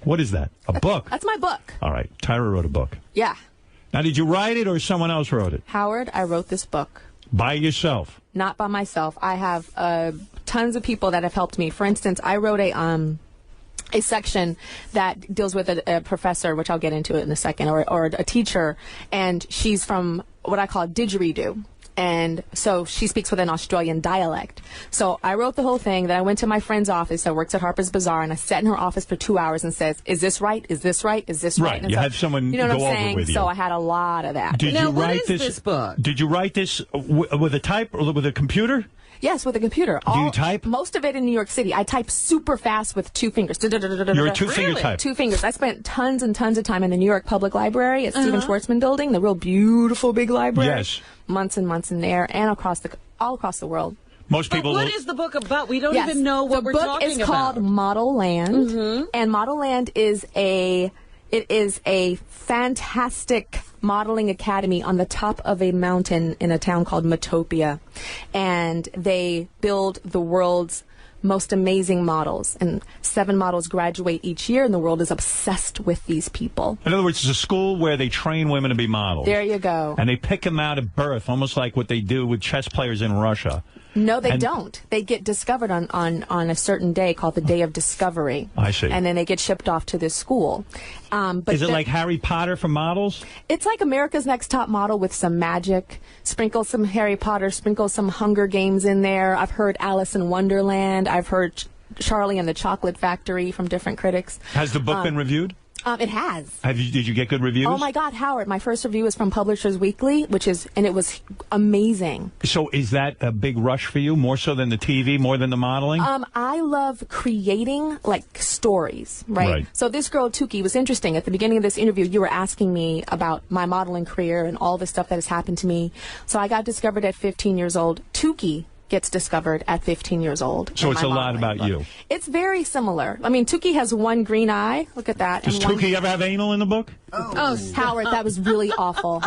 What is that? A book? That's my book. All right. Tyra wrote a book. Yeah. Now, did you write it or someone else wrote it? Howard, I wrote this book. By yourself? Not by myself. I have tons of people that have helped me. For instance, I wrote a section that deals with a professor, which I'll get into it in a second, or a teacher, and she's from what I call didgeridoo. And so she speaks with an Australian dialect. So I wrote the whole thing. Then I went to my friend's office that works at Harper's Bazaar, and I sat in her office for 2 hours and says, "Is this right? Is this right? Is this right?" Right. You had someone you know go what I'm over saying? with you. So I had a lot of that. Did now, you what write is this book? Did you write this with a type or with a computer? Yes, with a computer. Do you type? Most of it in New York City. I type super fast with 2 fingers. You're a two-finger type. 2 fingers. I spent tons and tons of time in the New York Public Library at Stephen Schwarzman Building, the real beautiful big library. Yes. Months and months in there, and all across the world. Most people. But what is the book about? We don't even know what we're talking about. The book is called Model Land, and Model Land is a fantastic modeling academy on the top of a mountain in a town called Metopia, and they build the world's most amazing models, and 7 models graduate each year, and the world is obsessed with these people. In other words, it's a school where they train women to be models. There you go. And they pick them out at birth, almost like what they do with chess players in Russia. No, they don't. They get discovered on a certain day called the Day of Discovery. I see. And then they get shipped off to this school. But is it like Harry Potter for models? It's like America's Next Top Model with some magic. Sprinkle some Harry Potter, sprinkle some Hunger Games in there. I've heard Alice in Wonderland. I've heard Charlie and the Chocolate Factory from different critics. Has the book been reviewed? It has. Did you get good reviews? Oh my God, Howard! My first review was from Publishers Weekly, and it was amazing. So is that a big rush for you, more so than the TV, more than the modeling? I love creating like stories, right? So this girl Tuki was interesting. At the beginning of this interview, you were asking me about my modeling career and all the stuff that has happened to me. So I got discovered at 15 years old. Tuki gets discovered at 15 years old. So it's a lot about you. It's very similar. I mean, Tuki has one green eye. Look at that. Does Tuki ever have anal in the book? Oh, Howard, that was really awful.